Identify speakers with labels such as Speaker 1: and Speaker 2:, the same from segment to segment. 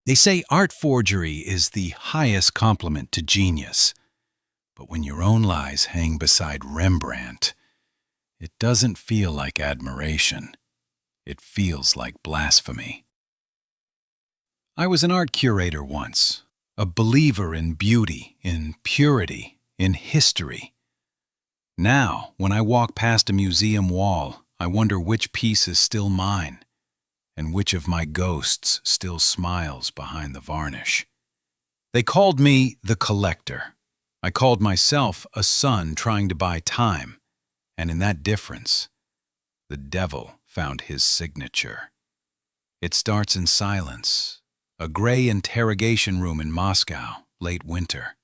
Speaker 1: They say art forgery is the highest compliment to genius. But when your own lies hang beside Rembrandt, it doesn't feel like admiration. It feels like blasphemy. I was an art curator once, a believer in beauty, in purity, in history. Now, when I walk past a museum wall, I wonder which piece is still mine, and which of my ghosts still smiles behind the varnish. They called me the collector. I called myself a son trying to buy time, and in that difference, the devil found his signature. It starts in silence, a gray interrogation room in Moscow, late winter.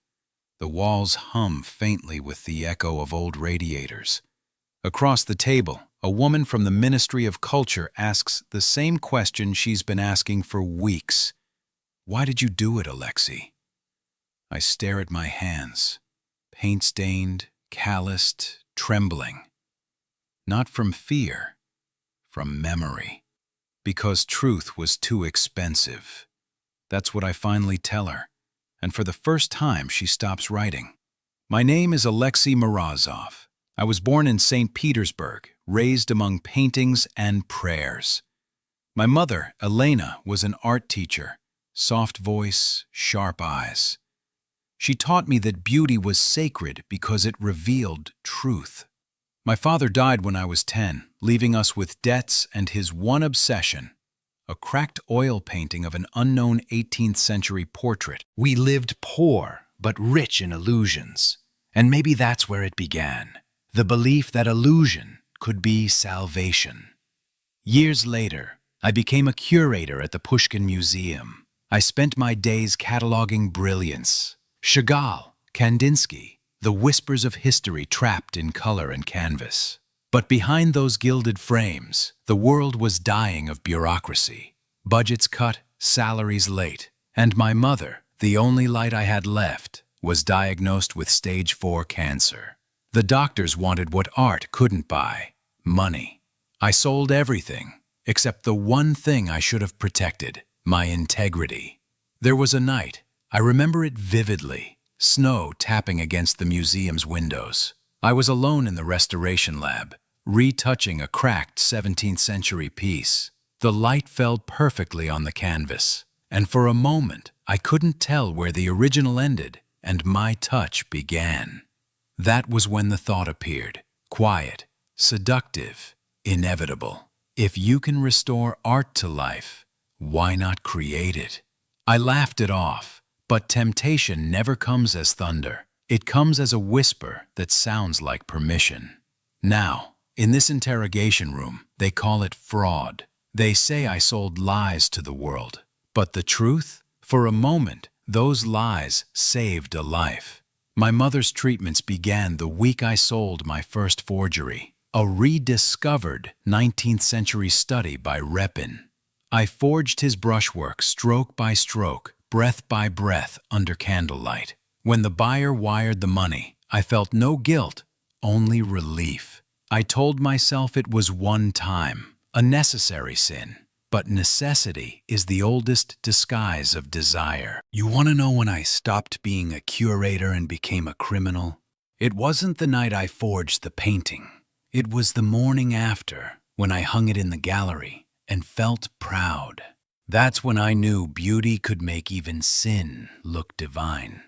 Speaker 1: The walls hum faintly with the echo of old radiators. Across the table, a woman from the Ministry of Culture asks the same question she's been asking for weeks. Why did you do it, Alexei? I stare at my hands, paint-stained, calloused, trembling. Not from fear, from memory. Because truth was too expensive. That's what I finally tell her, and for the first time she stops writing. My name is Alexei Morozov. I was born in St. Petersburg, raised among paintings and prayers. My mother, Elena, was an art teacher, soft voice, sharp eyes. She taught me that beauty was sacred because it revealed truth. My father died when I was 10, leaving us with debts and his one obsession, a cracked oil painting of an unknown 18th century portrait. We lived poor, but rich in illusions. And maybe that's where it began, the belief that illusion could be salvation. Years later, I became a curator at the Pushkin Museum. I spent my days cataloging brilliance. Chagall, Kandinsky, the whispers of history trapped in color and canvas. But behind those gilded frames, the world was dying of bureaucracy. Budgets cut, salaries late, and my mother, the only light I had left, was diagnosed with stage 4 cancer. The doctors wanted what art couldn't buy, money. I sold everything, except the one thing I should have protected, my integrity. There was a night, I remember it vividly, snow tapping against the museum's windows. I was alone in the restoration lab, retouching a cracked 17th century piece. The light fell perfectly on the canvas, and for a moment I couldn't tell where the original ended and my touch began. That was when the thought appeared, quiet, seductive, inevitable. If you can restore art to life, why not create it? I laughed it off, but temptation never comes as thunder. It comes as a whisper that sounds like permission. Now, in this interrogation room, they call it fraud. They say I sold lies to the world. But the truth? For a moment, those lies saved a life. My mother's treatments began the week I sold my first forgery, a rediscovered 19th century study by Repin. I forged his brushwork stroke by stroke, breath by breath under candlelight. When the buyer wired the money, I felt no guilt, only relief. I told myself it was one time, a necessary sin. But necessity is the oldest disguise of desire. You want to know when I stopped being a curator and became a criminal? It wasn't the night I forged the painting. It was the morning after, when I hung it in the gallery and felt proud. That's when I knew beauty could make even sin look divine.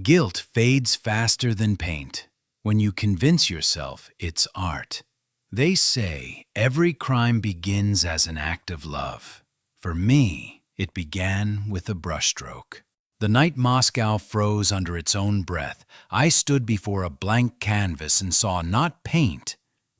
Speaker 1: Guilt fades faster than paint when you convince yourself it's art. They say every crime begins as an act of love. For me, it began with a brushstroke. The night Moscow froze under its own breath, I stood before a blank canvas and saw not paint,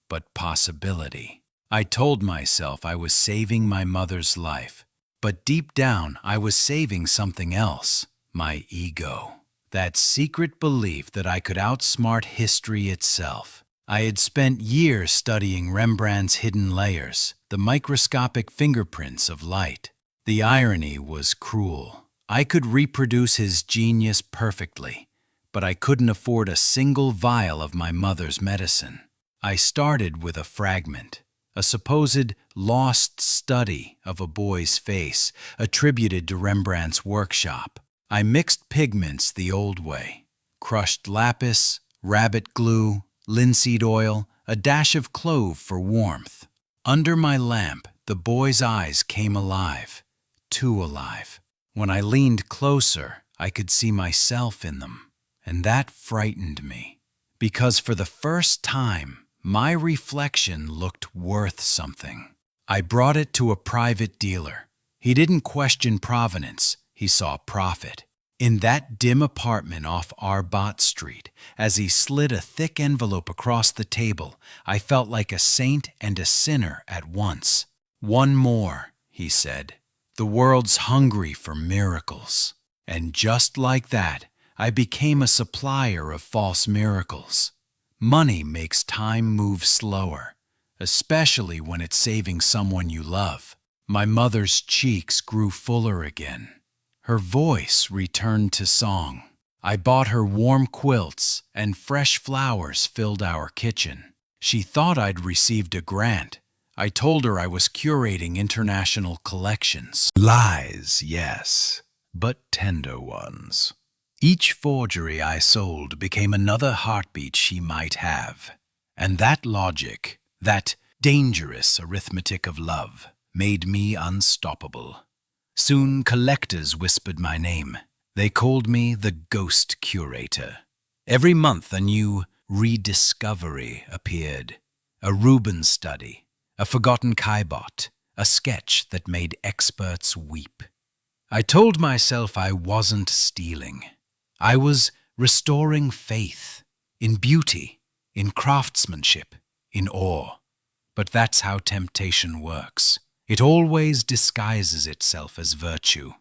Speaker 1: but possibility. I told myself I was saving my mother's life, but deep down I was saving something else, my ego. That secret belief that I could outsmart history itself. I had spent years studying Rembrandt's hidden layers, the microscopic fingerprints of light. The irony was cruel. I could reproduce his genius perfectly, but I couldn't afford a single vial of my mother's medicine. I started with a fragment, a supposed lost study of a boy's face attributed to Rembrandt's workshop. I mixed pigments the old way, crushed lapis, rabbit glue, linseed oil, a dash of clove for warmth. Under my lamp, the boy's eyes came alive, too alive. When I leaned closer, I could see myself in them, and that frightened me, because for the first time, my reflection looked worth something. I brought it to a private dealer. He didn't question provenance, he saw profit. In that dim apartment off Arbot Street, as he slid a thick envelope across the table, I felt like a saint and a sinner at once. "One more," he said. "The world's hungry for miracles." And just like that, I became a supplier of false miracles. Money makes time move slower, especially when it's saving someone you love. My mother's cheeks grew fuller again. Her voice returned to song. I bought her warm quilts, and fresh flowers filled our kitchen. She thought I'd received a grant. I told her I was curating international collections. Lies, yes, but tender ones. Each forgery I sold became another heartbeat she might have. And that logic, that dangerous arithmetic of love, made me unstoppable. Soon collectors whispered my name. They called me the ghost curator. Every month a new rediscovery appeared. A Rubens study, a forgotten Caillebotte, a sketch that made experts weep. I told myself I wasn't stealing. I was restoring faith in beauty, in craftsmanship, in awe. But that's how temptation works. It always disguises itself as virtue.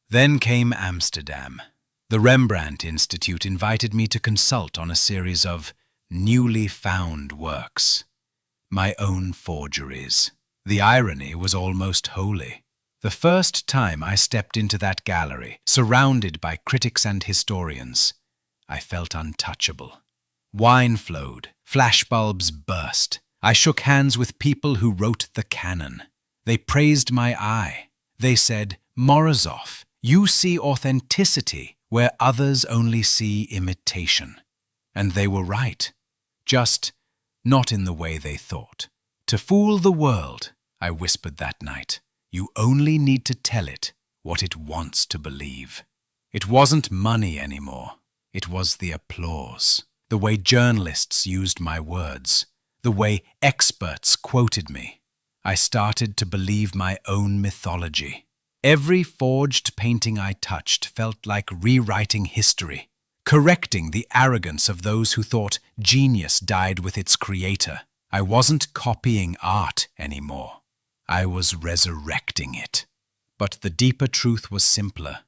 Speaker 1: Then came Amsterdam. The Rembrandt Institute invited me to consult on a series of newly found works. My own forgeries. The irony was almost holy. The first time I stepped into that gallery, surrounded by critics and historians, I felt untouchable. Wine flowed, flashbulbs burst. I shook hands with people who wrote the canon. They praised my eye. They said, "Morozov, you see authenticity where others only see imitation." And they were right, just not in the way they thought. "To fool the world," I whispered that night, "you only need to tell it what it wants to believe." It wasn't money anymore. It was the applause, the way journalists used my words, the way experts quoted me. I started to believe my own mythology. Every forged painting I touched felt like rewriting history, correcting the arrogance of those who thought genius died with its creator. I wasn't copying art anymore. I was resurrecting it. But the deeper truth was simpler,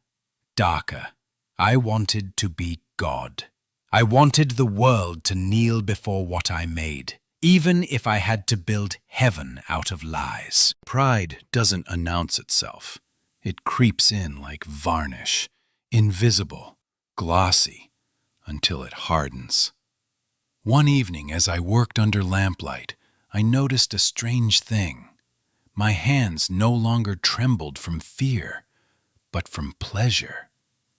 Speaker 1: darker. I wanted to be God. I wanted the world to kneel before what I made, even if I had to build heaven out of lies. Pride doesn't announce itself. It creeps in like varnish, invisible, glossy, until it hardens. One evening, as I worked under lamplight, I noticed a strange thing. My hands no longer trembled from fear, but from pleasure.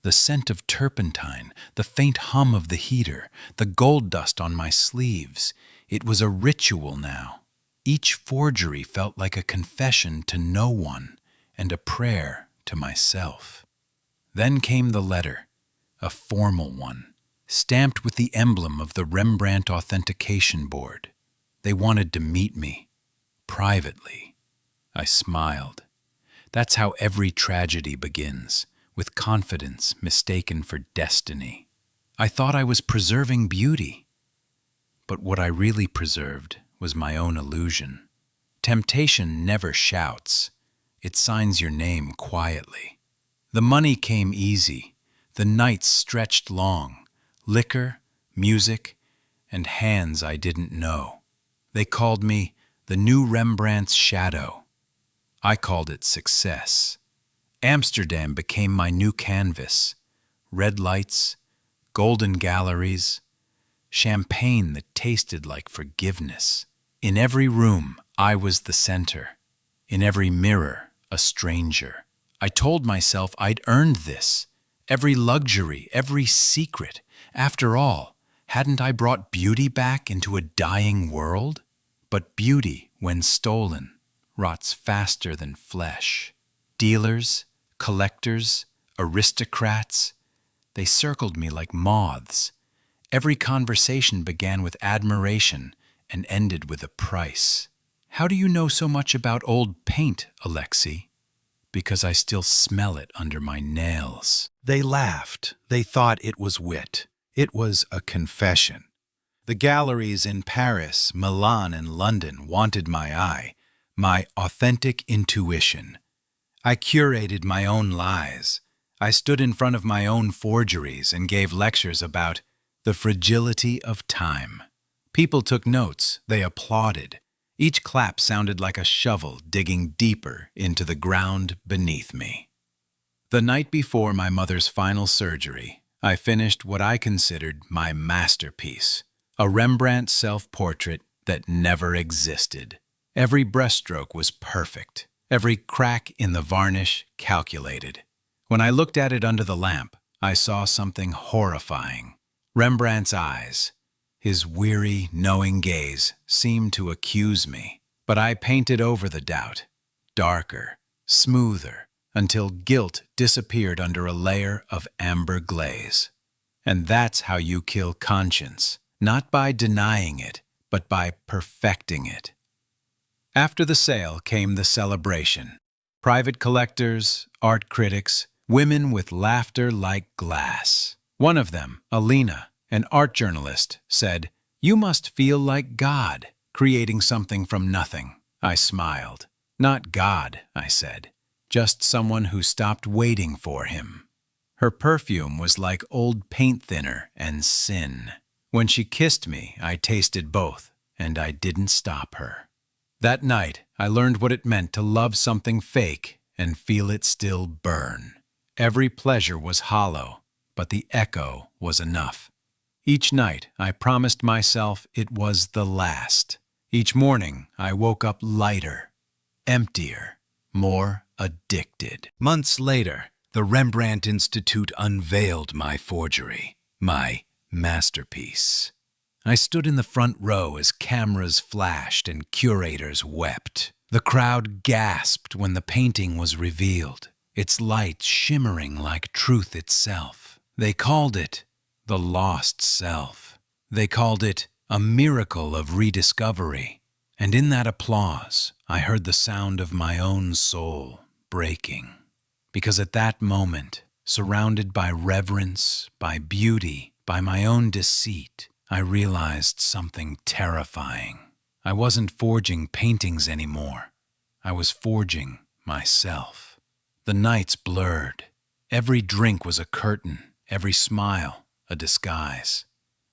Speaker 1: The scent of turpentine, the faint hum of the heater, the gold dust on my sleeves. It was a ritual now. Each forgery felt like a confession to no one and a prayer to myself. Then came the letter, a formal one, stamped with the emblem of the Rembrandt Authentication Board. They wanted to meet me, privately. I smiled. That's how every tragedy begins, with confidence mistaken for destiny. I thought I was preserving beauty. But what I really preserved was my own illusion. Temptation never shouts. It signs your name quietly. The money came easy. The nights stretched long. Liquor, music, and hands I didn't know. They called me the new Rembrandt's shadow. I called it success. Amsterdam became my new canvas. Red lights, golden galleries, champagne that tasted like forgiveness. In every room, I was the center. In every mirror, a stranger. I told myself I'd earned this. Every luxury, every secret. After all, hadn't I brought beauty back into a dying world? But beauty, when stolen, rots faster than flesh. Dealers, collectors, aristocrats, they circled me like moths. Every conversation began with admiration and ended with a price. How do you know so much about old paint, Alexei? Because I still smell it under my nails. They laughed. They thought it was wit. It was a confession. The galleries in Paris, Milan, and London wanted my eye, my authentic intuition. I curated my own lies. I stood in front of my own forgeries and gave lectures about the fragility of time. People took notes. They applauded. Each clap sounded like a shovel digging deeper into the ground beneath me. The night before my mother's final surgery, I finished what I considered my masterpiece, a Rembrandt self-portrait that never existed. Every brushstroke was perfect, every crack in the varnish calculated. When I looked at it under the lamp, I saw something horrifying. Rembrandt's eyes. His weary, knowing gaze seemed to accuse me, but I painted over the doubt, darker, smoother, until guilt disappeared under a layer of amber glaze. And that's how you kill conscience, not by denying it, but by perfecting it. After the sale came the celebration. Private collectors, art critics, women with laughter like glass. One of them, Alina, an art journalist, said, "You must feel like God, creating something from nothing." I smiled. "Not God," I said, "just someone who stopped waiting for him." Her perfume was like old paint thinner and sin. When she kissed me, I tasted both, and I didn't stop her. That night, I learned what it meant to love something fake and feel it still burn. Every pleasure was hollow, but the echo was enough. Each night, I promised myself it was the last. Each morning, I woke up lighter, emptier, more addicted. Months later, the Rembrandt Institute unveiled my forgery, my masterpiece. I stood in the front row as cameras flashed and curators wept. The crowd gasped when the painting was revealed, its light shimmering like truth itself. They called it the lost self. They called it a miracle of rediscovery. And in that applause, I heard the sound of my own soul breaking. Because at that moment, surrounded by reverence, by beauty, by my own deceit, I realized something terrifying. I wasn't forging paintings anymore. I was forging myself. The nights blurred. Every drink was a curtain, every smile a disguise.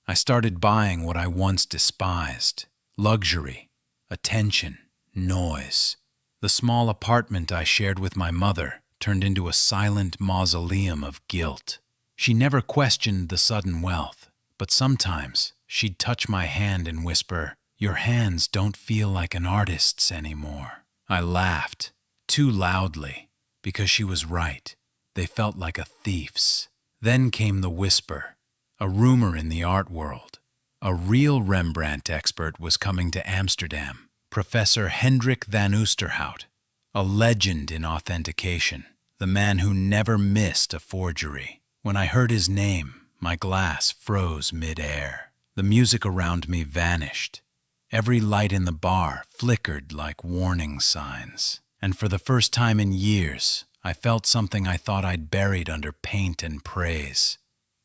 Speaker 1: I started buying what I once despised: luxury, attention, noise. The small apartment I shared with my mother turned into a silent mausoleum of guilt. She never questioned the sudden wealth, but sometimes she'd touch my hand and whisper, "Your hands don't feel like an artist's anymore." I laughed, too loudly, because she was right. They felt like a thief's. Then came the whisper, a rumor in the art world. A real Rembrandt expert was coming to Amsterdam, Professor Hendrik van Oosterhout, a legend in authentication, the man who never missed a forgery. When I heard his name, my glass froze mid-air. The music around me vanished. Every light in the bar flickered like warning signs. And for the first time in years, I felt something I thought I'd buried under paint and praise: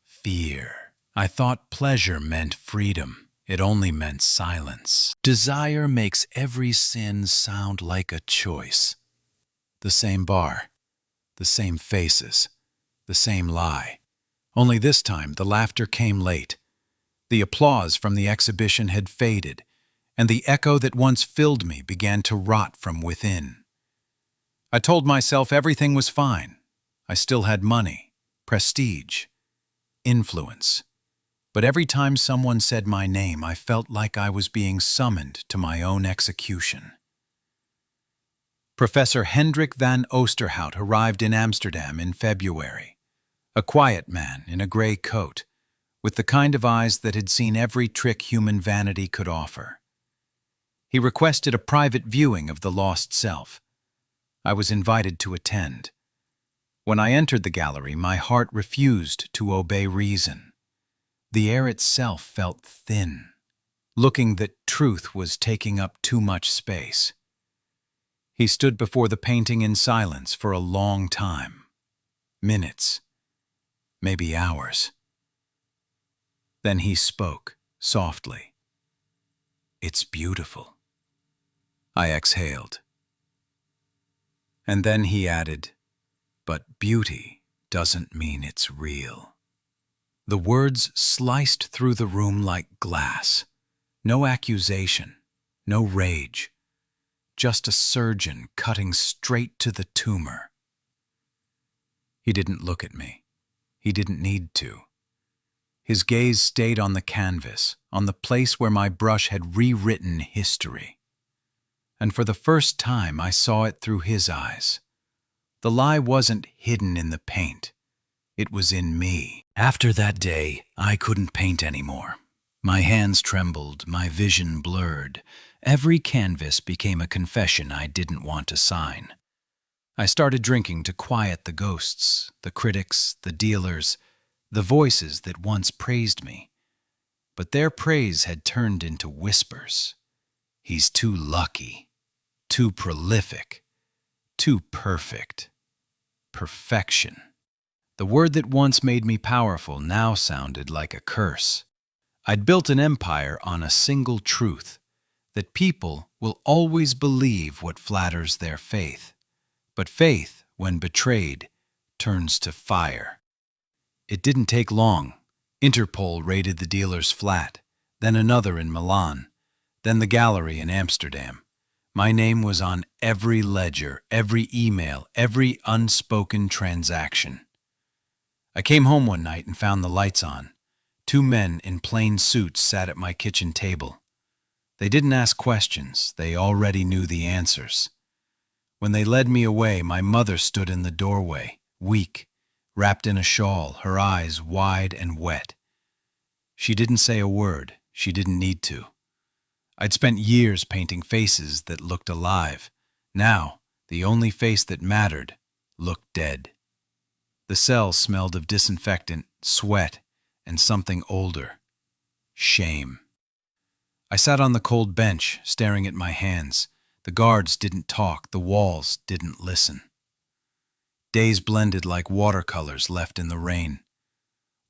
Speaker 1: fear. I thought pleasure meant freedom. It only meant silence. Desire makes every sin sound like a choice. The same bar, the same faces, the same lie. Only this time the laughter came late. The applause from the exhibition had faded, and the echo that once filled me began to rot from within. I told myself everything was fine. I still had money, prestige, influence. But every time someone said my name, I felt like I was being summoned to my own execution. Professor Hendrik van Oosterhout arrived in Amsterdam in February. A quiet man in a gray coat, with the kind of eyes that had seen every trick human vanity could offer. He requested a private viewing of The Lost Self. I was invited to attend. When I entered the gallery, my heart refused to obey reason. The air itself felt thin, looking that truth was taking up too much space. He stood before the painting in silence for a long time. Minutes, maybe hours. Then he spoke, softly. "It's beautiful." I exhaled. And then he added, "But beauty doesn't mean it's real." The words sliced through the room like glass. No accusation, no rage. Just a surgeon cutting straight to the tumor. He didn't look at me. He didn't need to. His gaze stayed on the canvas, on the place where my brush had rewritten history. And for the first time, I saw it through his eyes. The lie wasn't hidden in the paint. It was in me. After that day, I couldn't paint anymore. My hands trembled, my vision blurred. Every canvas became a confession I didn't want to sign. I started drinking to quiet the ghosts, the critics, the dealers, the voices that once praised me. But their praise had turned into whispers. He's too lucky, too prolific, too perfect. Perfection. The word that once made me powerful now sounded like a curse. I'd built an empire on a single truth, that people will always believe what flatters their faith. But faith, when betrayed, turns to fire. It didn't take long. Interpol raided the dealer's flat, then another in Milan, then the gallery in Amsterdam. My name was on every ledger, every email, every unspoken transaction. I came home one night and found the lights on. 2 men in plain suits sat at my kitchen table. They didn't ask questions. They already knew the answers. When they led me away, my mother stood in the doorway, weak, wrapped in a shawl, her eyes wide and wet. She didn't say a word. She didn't need to. I'd spent years painting faces that looked alive. Now, the only face that mattered looked dead. The cell smelled of disinfectant, sweat, and something older. Shame. I sat on the cold bench, staring at my hands. The guards didn't talk, the walls didn't listen. Days blended like watercolors left in the rain.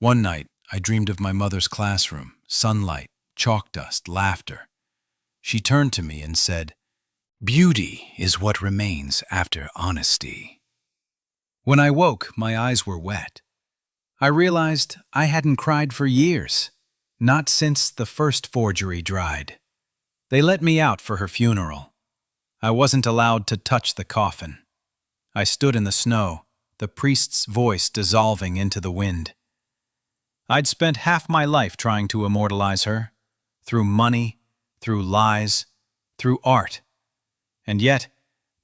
Speaker 1: One night, I dreamed of my mother's classroom, sunlight, chalk dust, laughter. She turned to me and said, "Beauty is what remains after honesty." When I woke, my eyes were wet. I realized I hadn't cried for years, not since the first forgery dried. They let me out for her funeral. I wasn't allowed to touch the coffin. I stood in the snow, the priest's voice dissolving into the wind. I'd spent half my life trying to immortalize her, through money, through lies, through art. And yet,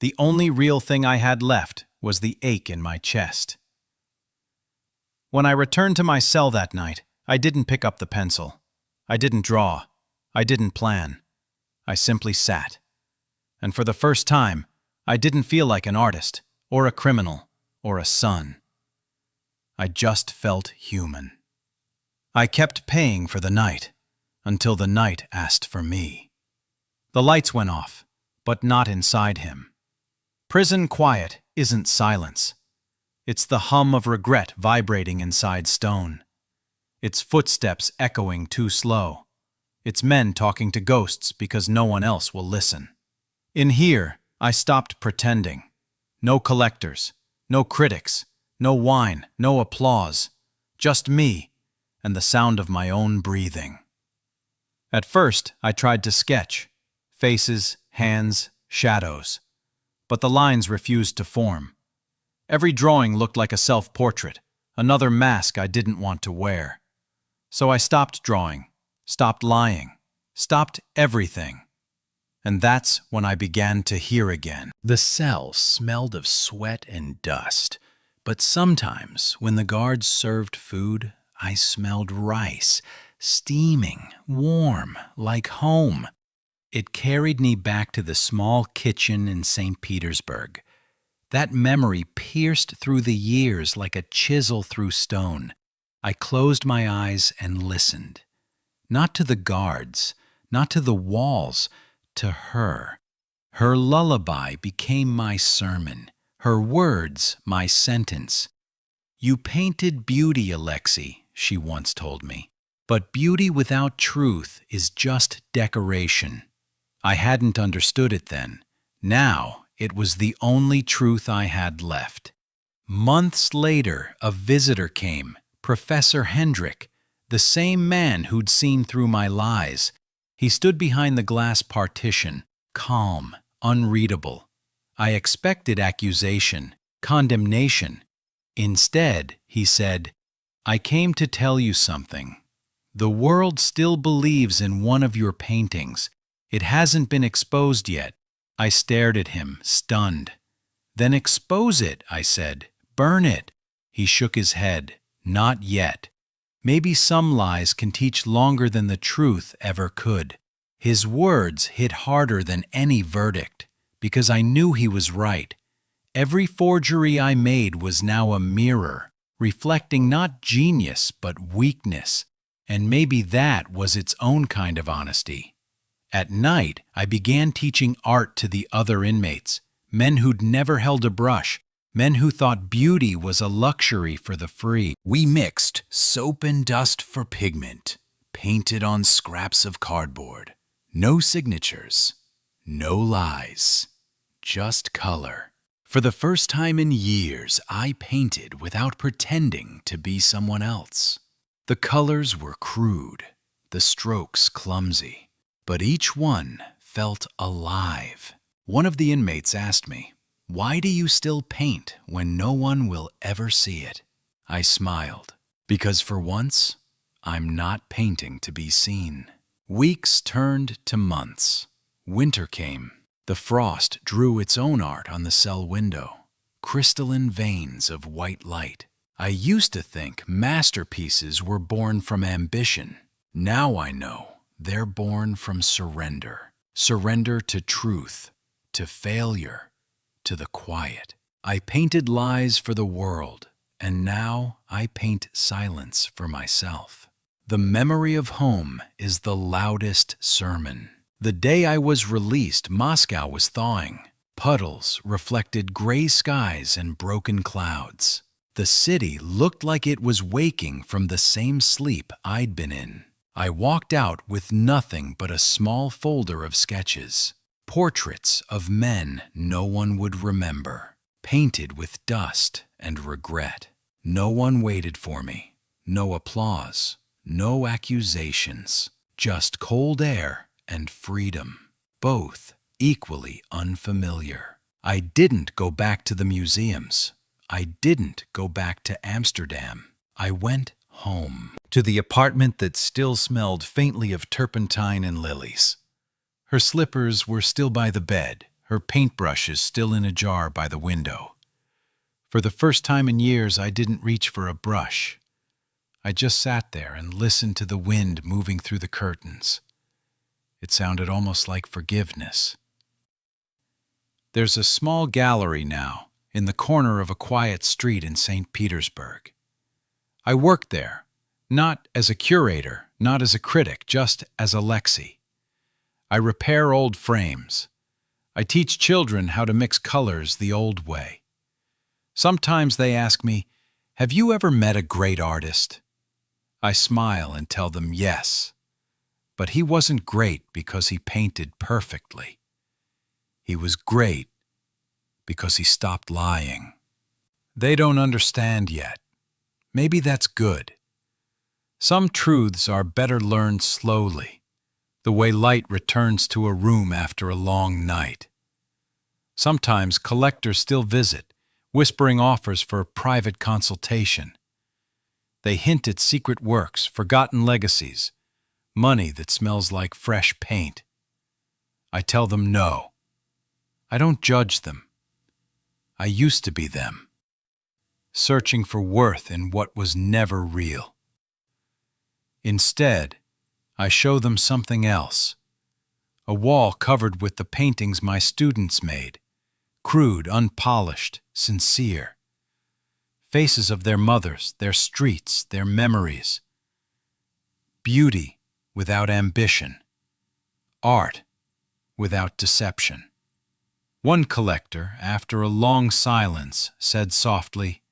Speaker 1: the only real thing I had left was the ache in my chest. When I returned to my cell that night, I didn't pick up the pencil. I didn't draw. I didn't plan. I simply sat. And for the first time, I didn't feel like an artist, or a criminal, or a son. I just felt human. I kept paying for the night, until the night asked for me. The lights went off, but not inside him. Prison quiet isn't silence. It's the hum of regret vibrating inside stone. It's footsteps echoing too slow. It's men talking to ghosts because no one else will listen. In here, I stopped pretending. No collectors, no critics, no wine, no applause. Just me and the sound of my own breathing. At first, I tried to sketch. Faces, hands, shadows. But the lines refused to form. Every drawing looked like a self-portrait, another mask I didn't want to wear. So I stopped drawing, stopped lying, stopped everything. And that's when I began to hear again. The cell smelled of sweat and dust, but sometimes when the guards served food, I smelled rice, steaming, warm, like home. It carried me back to the small kitchen in St. Petersburg. That memory pierced through the years like a chisel through stone. I closed my eyes and listened. Not to the guards, not to the walls, to her. Her lullaby became my sermon, her words my sentence. "You painted beauty, Alexei," she once told me, "but beauty without truth is just decoration." I hadn't understood it then. Now it was the only truth I had left. Months later, a visitor came, Professor Hendrik, the same man who'd seen through my lies. He stood behind the glass partition, calm, unreadable. I expected accusation, condemnation. Instead, he said, "I came to tell you something. The world still believes in one of your paintings. It hasn't been exposed yet." I stared at him, stunned. "Then expose it," I said. "Burn it." He shook his head. "Not yet. Maybe some lies can teach longer than the truth ever could." His words hit harder than any verdict, because I knew he was right. Every forgery I made was now a mirror, reflecting not genius but weakness, and maybe that was its own kind of honesty. At night, I began teaching art to the other inmates, men who'd never held a brush, men who thought beauty was a luxury for the free. We mixed soap and dust for pigment, painted on scraps of cardboard. No signatures, no lies, just color. For the first time in years, I painted without pretending to be someone else. The colors were crude, the strokes clumsy, but each one felt alive. One of the inmates asked me, "Why do you still paint when no one will ever see it?" I smiled, because for once, I'm not painting to be seen. Weeks turned to months. Winter came. The frost drew its own art on the cell window, crystalline veins of white light. I used to think masterpieces were born from ambition. Now I know they're born from surrender. Surrender to truth, to failure, to the quiet. I painted lies for the world, and now I paint silence for myself. The memory of home is the loudest sermon. The day I was released, Moscow was thawing. Puddles reflected gray skies and broken clouds. The city looked like it was waking from the same sleep I'd been in. I walked out with nothing but a small folder of sketches, portraits of men no one would remember, painted with dust and regret. No one waited for me, no applause, no accusations, just cold air and freedom, both equally unfamiliar. I didn't go back to the museums. I didn't go back to Amsterdam. I went home, to the apartment that still smelled faintly of turpentine and lilies. Her slippers were still by the bed, her paintbrushes still in a jar by the window. For the first time in years, I didn't reach for a brush. I just sat there and listened to the wind moving through the curtains. It sounded almost like forgiveness. There's a small gallery now, in the corner of a quiet street in St. Petersburg. I worked there, not as a curator, not as a critic, just as Alexei. I repair old frames. I teach children how to mix colors the old way. Sometimes they ask me, "Have you ever met a great artist?" I smile and tell them yes. But he wasn't great because he painted perfectly. He was great because he stopped lying. They don't understand yet. Maybe that's good. Some truths are better learned slowly, the way light returns to a room after a long night. Sometimes collectors still visit, whispering offers for a private consultation. They hint at secret works, forgotten legacies, money that smells like fresh paint. I tell them no. I don't judge them. I used to be them, searching for worth in what was never real. Instead, I show them something else. A wall covered with the paintings my students made, crude, unpolished, sincere. Faces of their mothers, their streets, their memories. Beauty without ambition. Art without deception. One collector, after a long silence, said softly,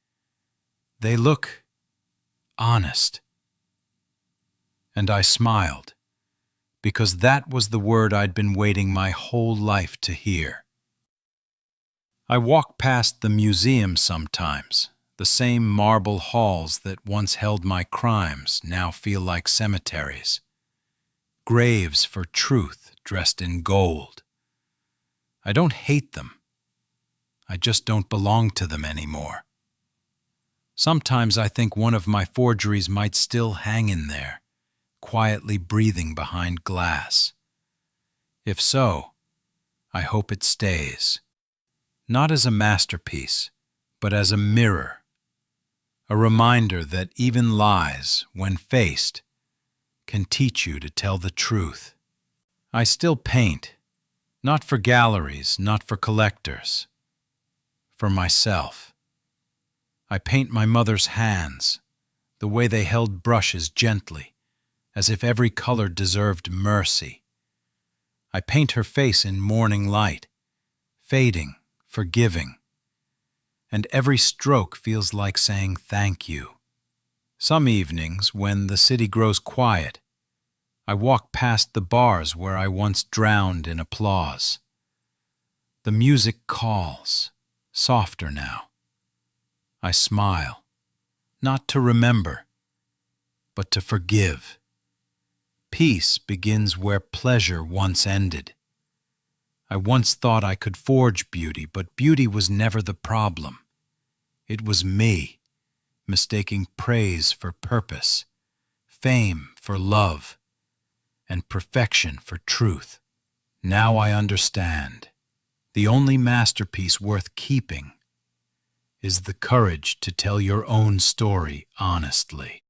Speaker 1: "They look honest." And I smiled, because that was the word I'd been waiting my whole life to hear. I walk past the museum sometimes. The same marble halls that once held my crimes now feel like cemeteries. Graves for truth dressed in gold. I don't hate them. I just don't belong to them anymore. Sometimes I think one of my forgeries might still hang in there, quietly breathing behind glass. If so, I hope it stays. Not as a masterpiece, but as a mirror. A reminder that even lies, when faced, can teach you to tell the truth. I still paint, not for galleries, not for collectors, for myself. I paint my mother's hands, the way they held brushes gently, as if every color deserved mercy. I paint her face in morning light, fading, forgiving, and every stroke feels like saying thank you. Some evenings, when the city grows quiet, I walk past the bars where I once drowned in applause. The music calls, softer now. I smile, not to remember, but to forgive. Peace begins where pleasure once ended. I once thought I could forge beauty, but beauty was never the problem. It was me, mistaking praise for purpose, fame for love, and perfection for truth. Now I understand. The only masterpiece worth keeping is the courage to tell your own story honestly.